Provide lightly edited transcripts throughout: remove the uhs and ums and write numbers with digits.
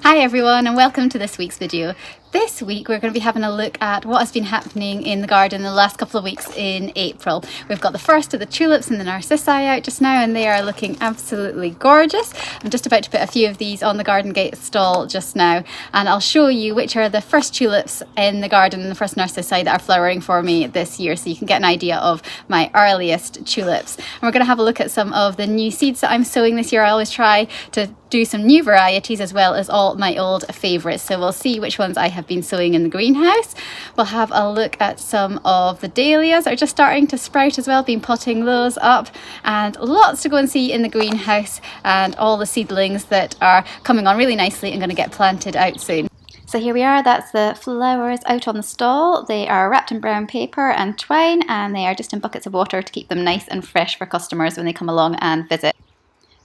Hi everyone and welcome to this week's video. This week we're going to be having a look at what has been happening in the garden the last couple of weeks in April. We've got the first of the tulips and the narcissi out just now and they are looking absolutely gorgeous. I'm just about to put a few of these on the garden gate stall just now and I'll show you which are the first tulips in the garden and the first narcissi that are flowering for me this year, so you can get an idea of my earliest tulips. And we're going to have a look at some of the new seeds that I'm sowing this year. I always try to do some new varieties as well as all my old favourites, so we'll see which ones I have been sowing in the greenhouse. We'll have a look at some of the dahlias that are just starting to sprout as well, been potting those up, and lots to go and see in the greenhouse, and all the seedlings that are coming on really nicely and going to get planted out soon. So here we are, that's the flowers out on the stall. They are wrapped in brown paper and twine and they are just in buckets of water to keep them nice and fresh for customers when they come along and visit.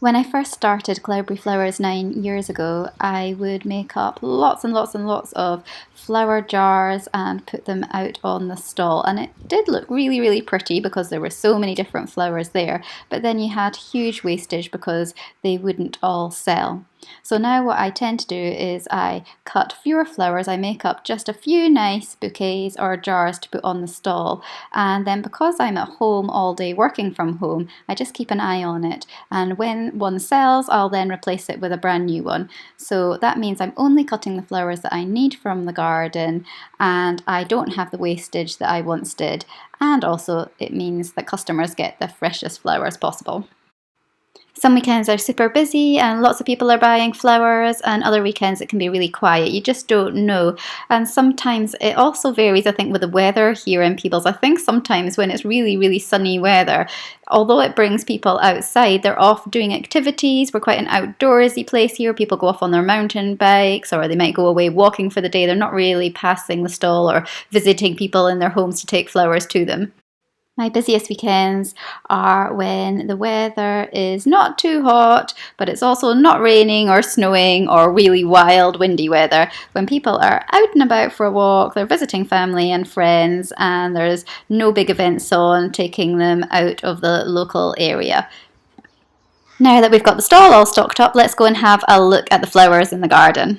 When I first started Cloudberry Flowers 9 years ago, I would make up lots and lots and lots of flower jars and put them out on the stall. And it did look really pretty because there were so many different flowers there. But then you had huge wastage because they wouldn't all sell. So now what I tend to do is I cut fewer flowers, I make up just a few nice bouquets or jars to put on the stall, and then because I'm at home all day working from home, I just keep an eye on it, and when one sells I'll then replace it with a brand new one. So that means I'm only cutting the flowers that I need from the garden and I don't have the wastage that I once did, and also it means that customers get the freshest flowers possible. Some weekends are super busy and lots of people are buying flowers, and other weekends it can be really quiet. You just don't know. And sometimes it also varies, I think, with the weather here in Peebles. I think sometimes when it's really sunny weather, although it brings people outside, they're off doing activities. We're quite an outdoorsy place here. People go off on their mountain bikes or they might go away walking for the day. They're not really passing the stall or visiting people in their homes to take flowers to them. My busiest weekends are when the weather is not too hot, but it's also not raining or snowing or really wild windy weather, when people are out and about for a walk, they're visiting family and friends, and there's no big events on taking them out of the local area. Now that we've got the stall all stocked up, let's go and have a look at the flowers in the garden.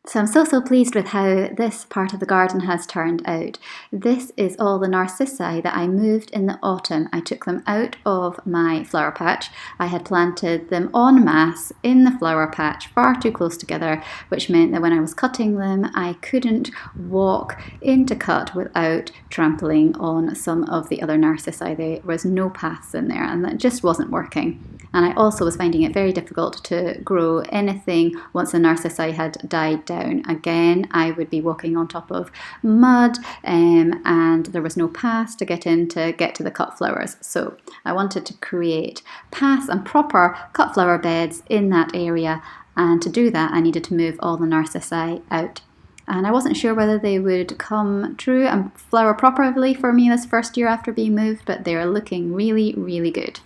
So I'm so pleased with how this part of the garden has turned out. This is all the narcissi that I moved in the autumn. I took them out of my flower patch. I had planted them en masse in the flower patch, far too close together, which meant that when I was cutting them, I couldn't walk in to cut without trampling on some of the other narcissi. There was no paths in there, and that just wasn't working. And I also was finding it very difficult to grow anything once the narcissi had died down. Again, I would be walking on top of mud and there was no paths to get to the cut flowers. So I wanted to create paths and proper cut flower beds in that area, and to do that I needed to move all the narcissi out. And I wasn't sure whether they would come true and flower properly for me this first year after being moved, but they're looking really good.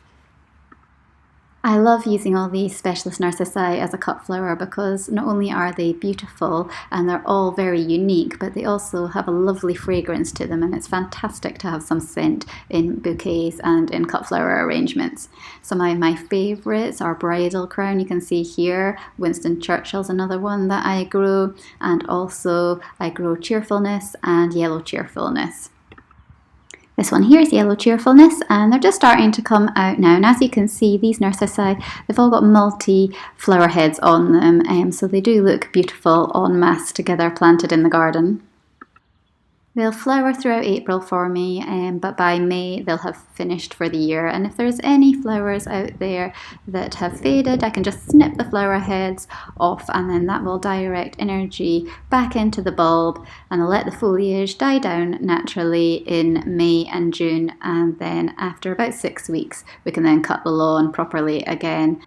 I love using all these specialist narcissi as a cut flower because not only are they beautiful and they're all very unique, but they also have a lovely fragrance to them, and it's fantastic to have some scent in bouquets and in cut flower arrangements. Some of my favourites are bridal crown, you can see here. Winston Churchill's another one that I grow, and also I grow cheerfulness and yellow cheerfulness. This one here is Yellow Cheerfulness, and they're just starting to come out now. And as you can see, these narcissi, they've all got multi-flower heads on them, so they do look beautiful en masse together planted in the garden. They'll flower throughout April for me, but by May they'll have finished for the year. And if there's any flowers out there that have faded, I can just snip the flower heads off, and then that will direct energy back into the bulb and let the foliage die down naturally in May and June. And then after about 6 weeks, we can then cut the lawn properly again.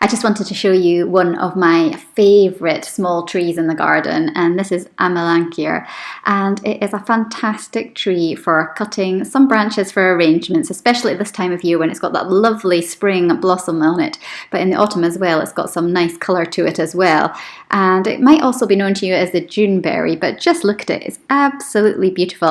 I just wanted to show you one of my favourite small trees in the garden, and this is Amelanchier, and it is a fantastic tree for cutting some branches for arrangements, especially at this time of year when it's got that lovely spring blossom on it, but in the autumn as well it's got some nice colour to it as well. And it might also be known to you as the Juneberry, but just look at it, it's absolutely beautiful.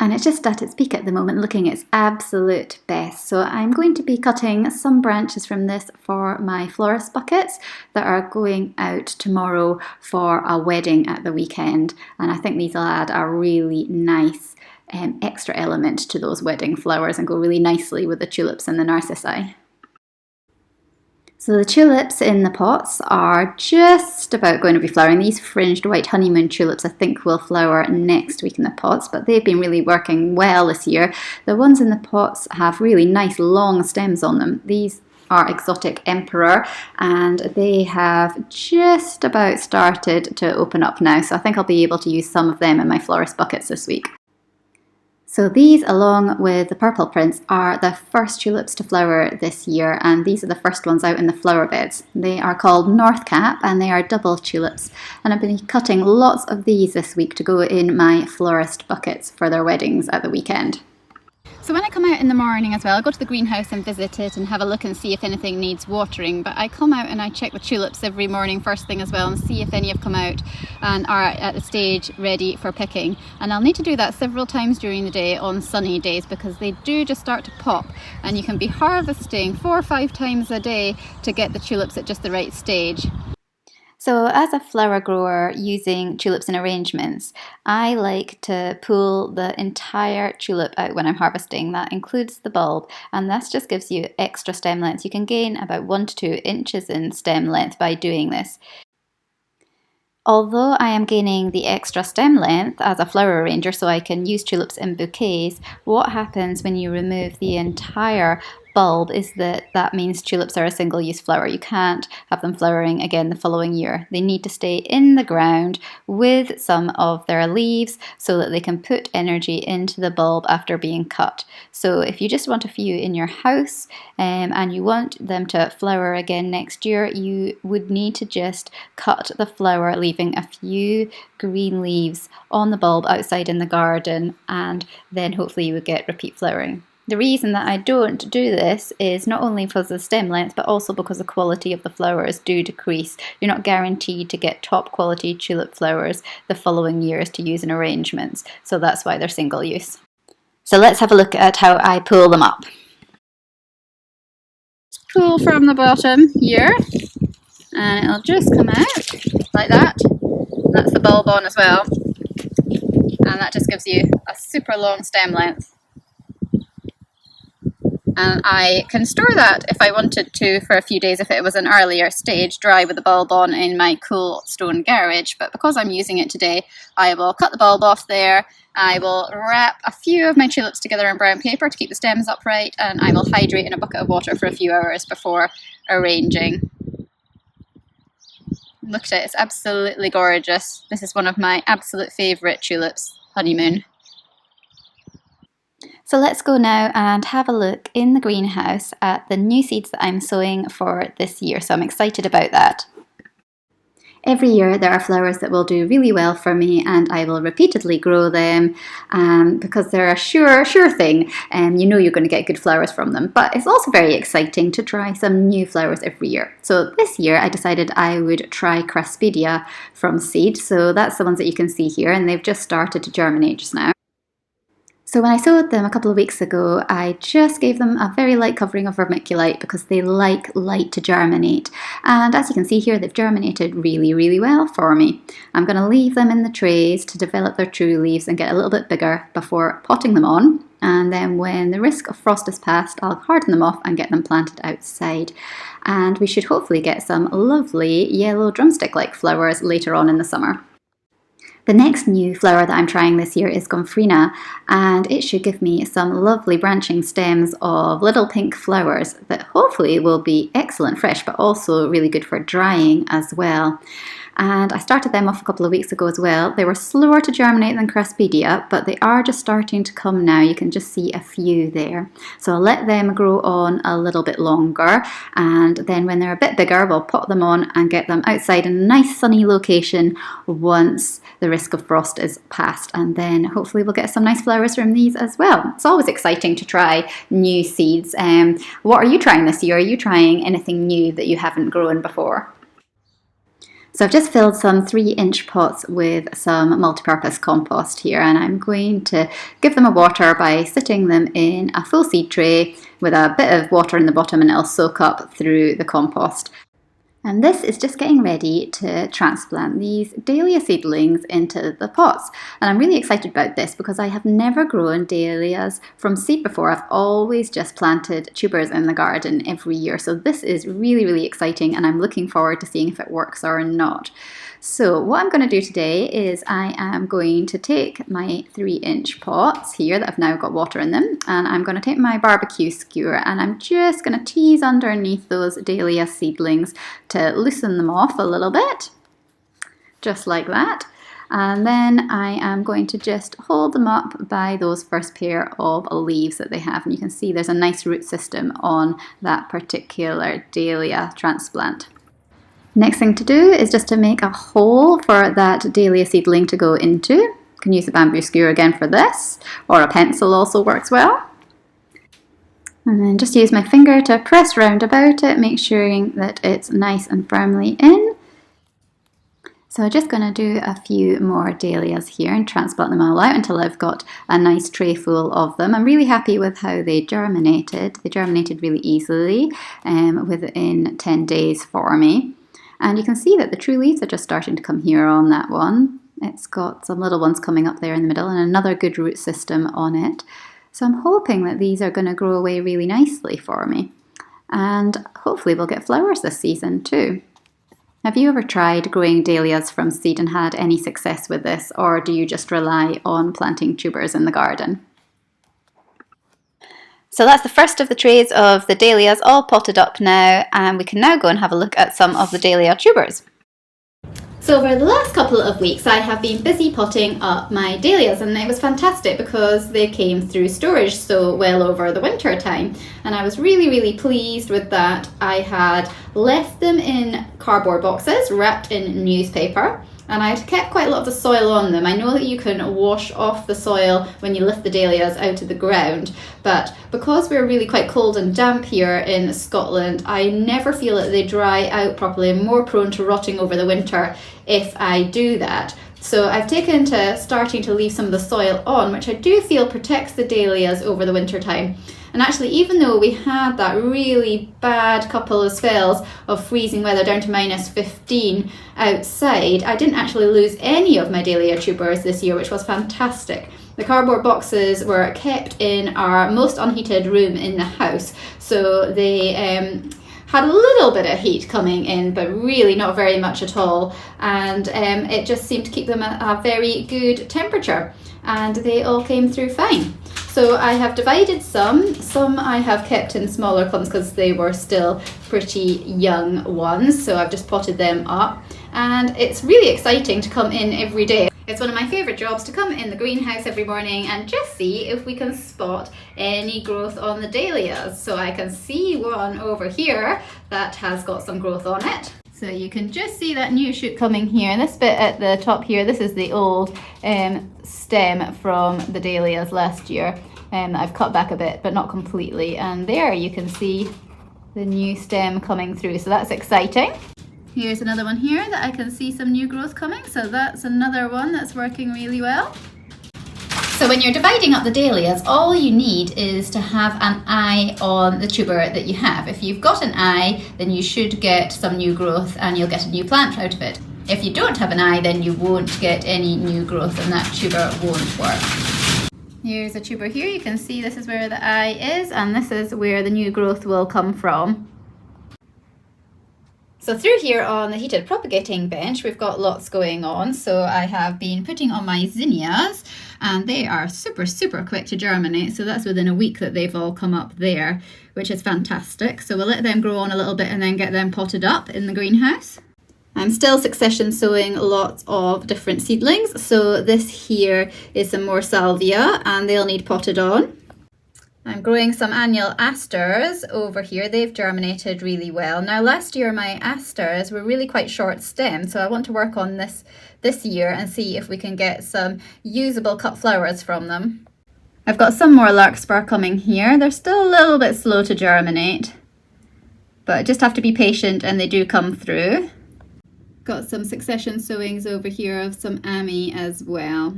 And it's just at its peak at the moment, looking its absolute best. So I'm going to be cutting some branches from this for my florist buckets that are going out tomorrow for a wedding at the weekend. And I think these will add a really nice extra element to those wedding flowers and go really nicely with the tulips and the narcissi. So the tulips in the pots are just about going to be flowering. These fringed white honeymoon tulips I think will flower next week in the pots, but they've been really working well this year. The ones in the pots have really nice long stems on them. These are exotic emperor and they have just about started to open up now, so I think I'll be able to use some of them in my florist buckets this week. So these, along with the purple prints, are the first tulips to flower this year, and these are the first ones out in the flower beds. They are called North Cap and they are double tulips, and I've been cutting lots of these this week to go in my florist buckets for their weddings at the weekend. So when I come out in the morning as well, I go to the greenhouse and visit it and have a look and see if anything needs watering. But I come out and I check the tulips every morning first thing as well and see if any have come out and are at the stage ready for picking. And I'll need to do that several times during the day on sunny days because they do just start to pop, and you can be harvesting 4 or 5 times a day to get the tulips at just the right stage. So as a flower grower using tulips in arrangements, I like to pull the entire tulip out when I'm harvesting. That includes the bulb, and that just gives you extra stem length. You can gain about 1 to 2 inches in stem length by doing this. Although I am gaining the extra stem length as a flower arranger so I can use tulips in bouquets, what happens when you remove the entire bulb is that means tulips are a single-use flower. You can't have them flowering again the following year. They need to stay in the ground with some of their leaves so that they can put energy into the bulb after being cut. So if you just want a few in your house and you want them to flower again next year, you would need to just cut the flower, leaving a few green leaves on the bulb outside in the garden, and then hopefully you would get repeat flowering. The reason that I don't do this is not only because of the stem length, but also because the quality of the flowers do decrease. You're not guaranteed to get top quality tulip flowers the following years to use in arrangements, so that's why they're single use. So let's have a look at how I pull them up. Pull from the bottom here, and it'll just come out like that. That's the bulb on as well, and that just gives you a super long stem length. And I can store that if I wanted to for a few days if it was an earlier stage, dry with the bulb on in my cool stone garage. But because I'm using it today, I will cut the bulb off there. I will wrap a few of my tulips together in brown paper to keep the stems upright, and I will hydrate in a bucket of water for a few hours before arranging. Look at it, it's absolutely gorgeous. This is one of my absolute favourite tulips, Honeymoon. So let's go now and have a look in the greenhouse at the new seeds that I'm sowing for this year. So I'm excited about that. Every year there are flowers that will do really well for me, and I will repeatedly grow them because they're a sure thing. You know you're going to get good flowers from them. But it's also very exciting to try some new flowers every year. So this year I decided I would try Craspedia from seed. So that's the ones that you can see here, and they've just started to germinate just now. So when I sowed them a couple of weeks ago, I just gave them a very light covering of vermiculite because they like light to germinate. And as you can see here, they've germinated really well for me. I'm going to leave them in the trays to develop their true leaves and get a little bit bigger before potting them on. And then when the risk of frost is past, I'll harden them off and get them planted outside. And we should hopefully get some lovely yellow drumstick-like flowers later on in the summer. The next new flower that I'm trying this year is Gomphrena, and it should give me some lovely branching stems of little pink flowers that hopefully will be excellent fresh, but also really good for drying as well. And I started them off a couple of weeks ago as well. They were slower to germinate than Craspedia, but they are just starting to come now. You can just see a few there. So I'll let them grow on a little bit longer, and then when they're a bit bigger, we'll pot them on and get them outside in a nice sunny location once the risk of frost is past, and then hopefully we'll get some nice flowers from these as well. It's always exciting to try new seeds. What are you trying this year? Are you trying anything new that you haven't grown before? So I've just filled some 3-inch pots with some multi-purpose compost here, and I'm going to give them a water by sitting them in a full seed tray with a bit of water in the bottom, and it'll soak up through the compost. And this is just getting ready to transplant these dahlia seedlings into the pots. And I'm really excited about this because I have never grown dahlias from seed before. I've always just planted tubers in the garden every year. So this is really, really exciting, and I'm looking forward to seeing if it works or not. So what I'm going to do today is I am going to take my 3-inch pots here that have now got water in them, and I'm going to take my barbecue skewer and I'm just going to tease underneath those dahlia seedlings to loosen them off a little bit, just like that. And then I am going to just hold them up by those first pair of leaves that they have, and you can see there's a nice root system on that particular dahlia transplant. Next thing to do is just to make a hole for that dahlia seedling to go into. You can use the bamboo skewer again for this, or a pencil also works well. And then just use my finger to press round about it, make sure that it's nice and firmly in. So I'm just going to do a few more dahlias here and transplant them all out until I've got a nice tray full of them. I'm really happy with how they germinated. They germinated really easily within 10 days for me. And you can see that the true leaves are just starting to come here on that one. It's got some little ones coming up there in the middle and another good root system on it. So I'm hoping that these are going to grow away really nicely for me. And hopefully we'll get flowers this season too. Have you ever tried growing dahlias from seed and had any success with this, or do you just rely on planting tubers in the garden? So that's the first of the trays of the dahlias all potted up now, and we can now go and have a look at some of the dahlia tubers. So over the last couple of weeks I have been busy potting up my dahlias, and it was fantastic because they came through storage so well over the winter time, and I was really pleased with that. I had left them in cardboard boxes wrapped in newspaper, and I'd kept quite a lot of the soil on them. I know that you can wash off the soil when you lift the dahlias out of the ground, but because we're really quite cold and damp here in Scotland, I never feel that they dry out properly. I'm more prone to rotting over the winter if I do that. So I've taken to starting to leave some of the soil on, which I do feel protects the dahlias over the winter time. And actually, even though we had that really bad couple of spells of freezing weather down to -15 outside, I didn't actually lose any of my dahlia tubers this year, which was fantastic. The cardboard boxes were kept in our most unheated room in the house, so they had a little bit of heat coming in, but really not very much at all, and it just seemed to keep them at a very good temperature, and they all came through fine. So I have divided some I have kept in smaller clumps because they were still pretty young ones, so I've just potted them up, and it's really exciting to come in every day. It's one of my favourite jobs to come in the greenhouse every morning and just see if we can spot any growth on the dahlias. So I can see one over here that has got some growth on it. So you can just see that new shoot coming here. This bit at the top here, this is the old stem from the dahlias last year that I've cut back a bit, but not completely. And there you can see the new stem coming through, so that's exciting. Here's another one here that I can see some new growth coming, so that's another one that's working really well. So when you're dividing up the dahlias, all you need is to have an eye on the tuber that you have. If you've got an eye, then you should get some new growth and you'll get a new plant out of it. If you don't have an eye, then you won't get any new growth and that tuber won't work. Here's a tuber here. You can see this is where the eye is, and this is where the new growth will come from. So through here on the heated propagating bench, we've got lots going on. So I have been putting on my zinnias, and they are super quick to germinate. So that's within a week that they've all come up there, which is fantastic. So we'll let them grow on a little bit and then get them potted up in the greenhouse. I'm still succession sowing lots of different seedlings. So this here is some more salvia, and they'll need potted on. I'm growing some annual asters over here. They've germinated really well. Now last year my asters were really quite short stem, so I want to work on this year and see if we can get some usable cut flowers from them. I've got some more larkspur coming here. They're still a little bit slow to germinate, but just have to be patient and they do come through. Got some succession sowings over here of some Ami as well.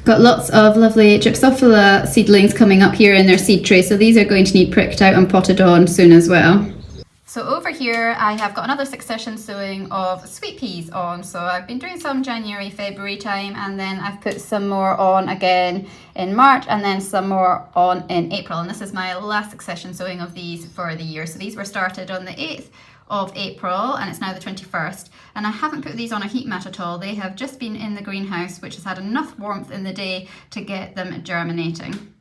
Got lots of lovely Gypsophila seedlings coming up here in their seed tray, so these are going to need pricked out and potted on soon as well. So over here I have got another succession sowing of sweet peas on. So I've been doing some January, February time, and then I've put some more on again in March and then some more on in April. And this is my last succession sowing of these for the year. So these were started on the 8th of April and it's now the 21st. And I haven't put these on a heat mat at all. They have just been in the greenhouse, which has had enough warmth in the day to get them germinating.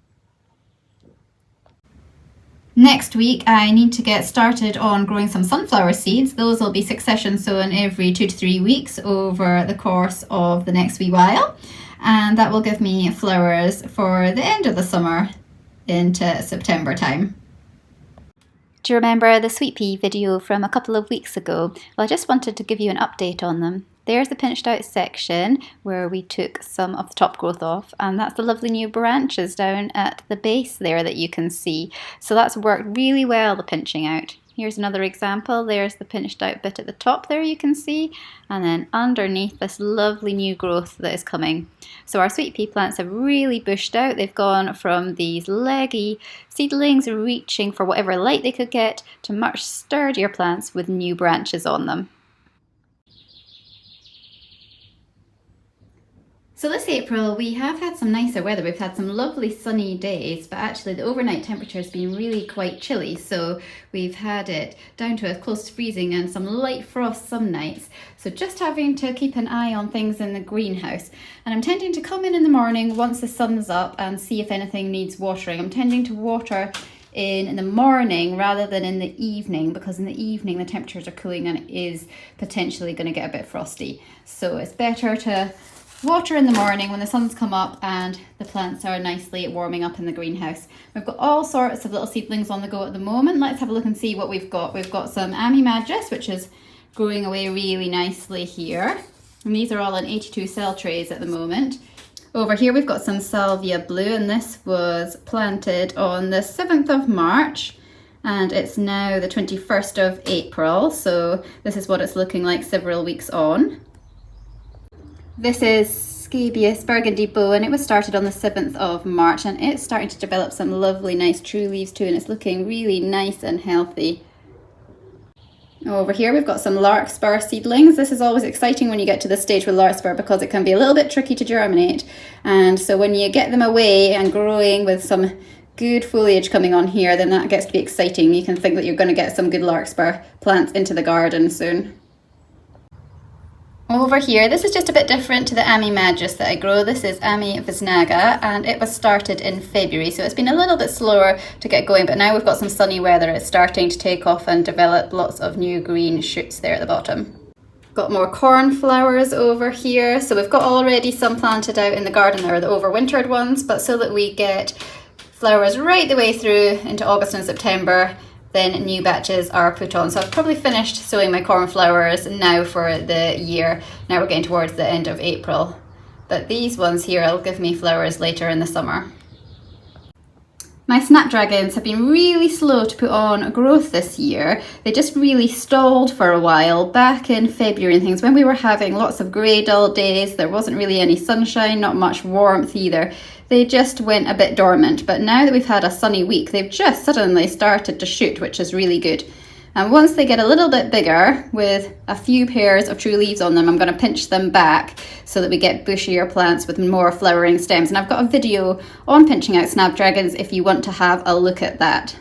Next week I need to get started on growing some sunflower seeds. Those will be succession sown every 2 to 3 weeks over the course of the next wee while, and that will give me flowers for the end of the summer into September time. Do you remember the sweet pea video from a couple of weeks ago? Well, I just wanted to give you an update on them. There's the pinched out section where we took some of the top growth off, and that's the lovely new branches down at the base there that you can see. So that's worked really well, the pinching out. Here's another example. There's the pinched out bit at the top there you can see, and then underneath this lovely new growth that is coming. So our sweet pea plants have really bushed out. They've gone from these leggy seedlings reaching for whatever light they could get to much sturdier plants with new branches on them. So this April we have had some nicer weather. We've had some lovely sunny days, but actually the overnight temperature has been really quite chilly. So we've had it down to close to freezing and some light frost some nights. So just having to keep an eye on things in the greenhouse. And I'm tending to come in the morning once the sun's up and see if anything needs watering. I'm tending to water in the morning rather than in the evening, because in the evening the temperatures are cooling and it is potentially going to get a bit frosty. So it's better to water in the morning when the sun's come up and the plants are nicely warming up in the greenhouse. We've got all sorts of little seedlings on the go at the moment. Let's have a look and see what we've got. We've got some Ami Magus, which is growing away really nicely here. And these are all in 82 cell trays at the moment. Over here we've got some Salvia Blue, and this was planted on the 7th of March. And it's now the 21st of April. So this is what it's looking like several weeks on. This is Scabious Burgundy Bow, and it was started on the 7th of March, and it's starting to develop some lovely nice true leaves too, and it's looking really nice and healthy. Over here we've got some larkspur seedlings. This is always exciting when you get to this stage with larkspur because it can be a little bit tricky to germinate, and so when you get them away and growing with some good foliage coming on here, then that gets to be exciting. You can think that you're going to get some good larkspur plants into the garden soon. Over here, this is just a bit different to the Ami Magus that I grow. This is Ami Visnaga, and it was started in February, so it's been a little bit slower to get going, but now we've got some sunny weather. It's starting to take off and develop lots of new green shoots there at the bottom. Got more cornflowers over here, so we've got already some planted out in the garden there, the overwintered ones, but so that we get flowers right the way through into August and September, then new batches are put on. So I've probably finished sowing my cornflowers now for the year. Now we're getting towards the end of April. But these ones here will give me flowers later in the summer. My snapdragons have been really slow to put on growth this year. They just really stalled for a while back in February and things when we were having lots of grey dull days. There wasn't really any sunshine, not much warmth either. They just went a bit dormant, but now that we've had a sunny week, they've just suddenly started to shoot, which is really good. And once they get a little bit bigger, with a few pairs of true leaves on them, I'm going to pinch them back so that we get bushier plants with more flowering stems. And I've got a video on pinching out snapdragons if you want to have a look at that.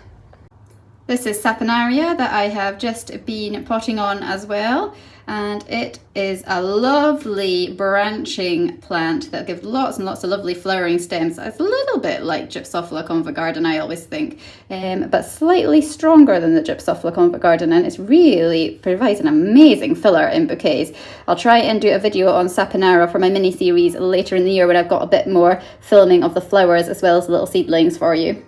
This is Saponaria that I have just been potting on as well, and it is a lovely branching plant that gives lots and lots of lovely flowering stems. It's a little bit like Gypsophila convagarden, I always think, but slightly stronger than the Gypsophila convagarden, and it really provides an amazing filler in bouquets. I'll try and do a video on Saponaria for my mini series later in the year when I've got a bit more filming of the flowers as well as the little seedlings for you.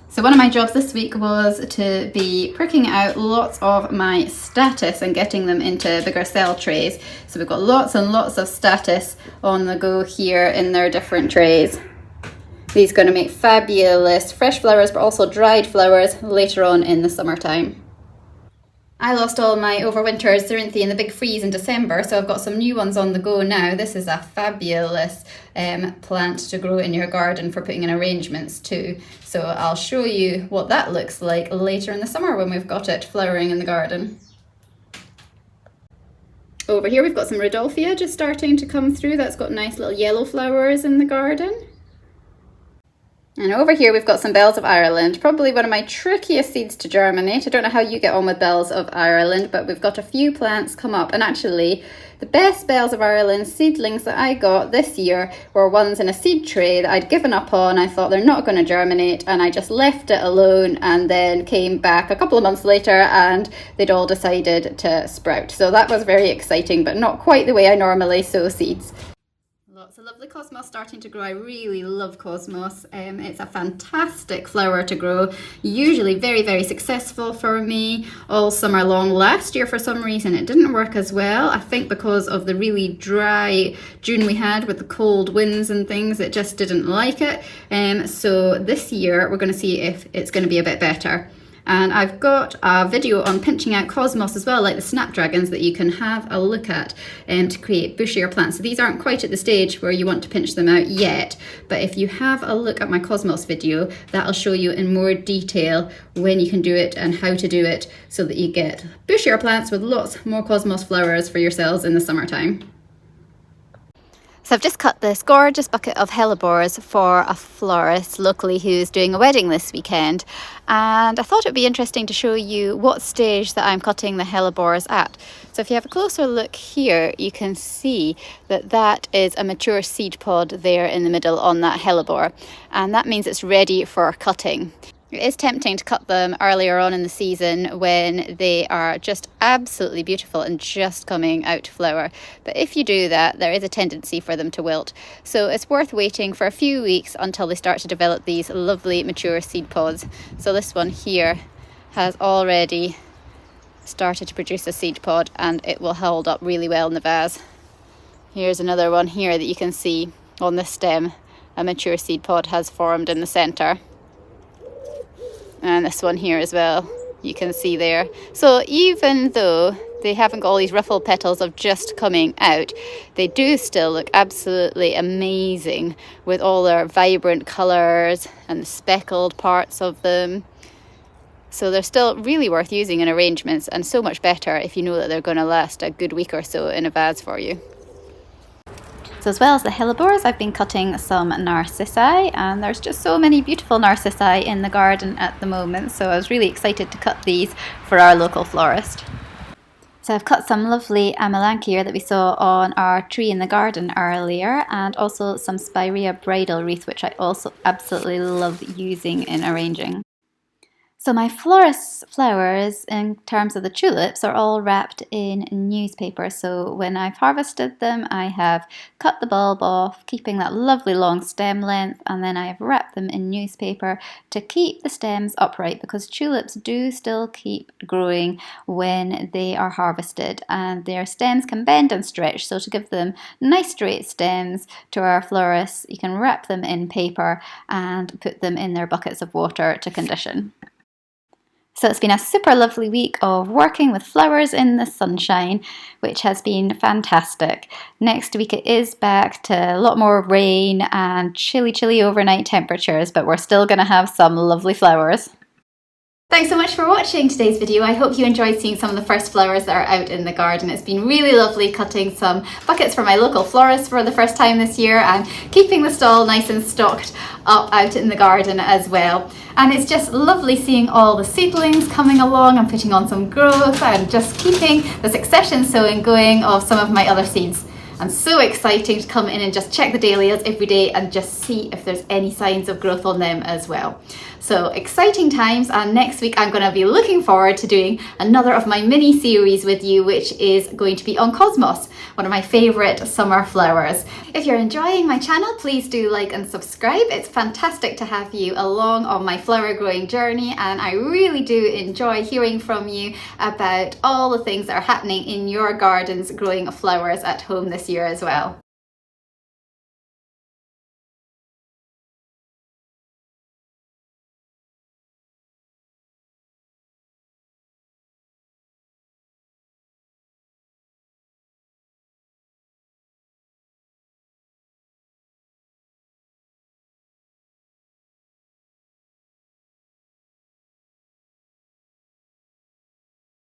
So one of my jobs this week was to be pricking out lots of my statice and getting them into bigger cell trays. So we've got lots and lots of statice on the go here in their different trays. These are going to make fabulous fresh flowers, but also dried flowers later on in the summertime. I lost all my overwinter Cerinthy in the big freeze in December, so I've got some new ones on the go now. This is a fabulous plant to grow in your garden for putting in arrangements too. So I'll show you what that looks like later in the summer when we've got it flowering in the garden. Over here we've got some Rudolphia just starting to come through. That's got nice little yellow flowers in the garden. And over here we've got some Bells of Ireland, probably one of my trickiest seeds to germinate. I don't know how you get on with Bells of Ireland, but we've got a few plants come up. And actually, the best Bells of Ireland seedlings that I got this year were ones in a seed tray that I'd given up on. I thought they're not going to germinate, and I just left it alone and then came back a couple of months later and they'd all decided to sprout. So that was very exciting, but not quite the way I normally sow seeds. Lots of lovely cosmos starting to grow. I really love cosmos. It's a fantastic flower to grow, usually very, very successful for me all summer long. Last year for some reason it didn't work as well. I think because of the really dry June we had with the cold winds and things, it just didn't like it. So this year we're going to see if it's going to be a bit better. And I've got a video on pinching out cosmos as well, like the snapdragons, that you can have a look at to create bushier plants. So these aren't quite at the stage where you want to pinch them out yet, but if you have a look at my cosmos video, that'll show you in more detail when you can do it and how to do it so that you get bushier plants with lots more cosmos flowers for yourselves in the summertime. So I've just cut this gorgeous bucket of hellebores for a florist locally who's doing a wedding this weekend, and I thought it would be interesting to show you what stage that I'm cutting the hellebores at. So if you have a closer look here, you can see that that is a mature seed pod there in the middle on that hellebore, and that means it's ready for cutting. It is tempting to cut them earlier on in the season when they are just absolutely beautiful and just coming out to flower. But if you do that, there is a tendency for them to wilt. So it's worth waiting for a few weeks until they start to develop these lovely mature seed pods. So this one here has already started to produce a seed pod, and it will hold up really well in the vase. Here's another one here that you can see on the stem. A mature seed pod has formed in the centre. And this one here as well, you can see there. So even though they haven't got all these ruffled petals of just coming out, they do still look absolutely amazing with all their vibrant colours and the speckled parts of them. So they're still really worth using in arrangements, and so much better if you know that they're going to last a good week or so in a vase for you. So as well as the hellebores, I've been cutting some narcissi, and there's just so many beautiful narcissi in the garden at the moment, so I was really excited to cut these for our local florist. So I've cut some lovely amelanchier that we saw on our tree in the garden earlier, and also some spirea bridal wreath, which I also absolutely love using in arranging. So my florist's flowers, in terms of the tulips, are all wrapped in newspaper. So when I've harvested them, I have cut the bulb off, keeping that lovely long stem length, and then I have wrapped them in newspaper to keep the stems upright, because tulips do still keep growing when they are harvested, and their stems can bend and stretch. So to give them nice straight stems to our florists, you can wrap them in paper and put them in their buckets of water to condition. So it's been a super lovely week of working with flowers in the sunshine, which has been fantastic. Next week it is back to a lot more rain and chilly overnight temperatures, but we're still going to have some lovely flowers. Thanks so much for watching today's video. I hope you enjoyed seeing some of the first flowers that are out in the garden. It's been really lovely cutting some buckets for my local florist for the first time this year, and keeping the stall nice and stocked up out in the garden as well. And it's just lovely seeing all the seedlings coming along and putting on some growth, and just keeping the succession sowing going of some of my other seeds. And so exciting to come in and just check the dahlias every day and just see if there's any signs of growth on them as well. So exciting times, and next week I'm going to be looking forward to doing another of my mini series with you, which is going to be on cosmos, one of my favourite summer flowers. If you're enjoying my channel, please do like and subscribe. It's fantastic to have you along on my flower growing journey, and I really do enjoy hearing from you about all the things that are happening in your gardens growing flowers at home this year as well.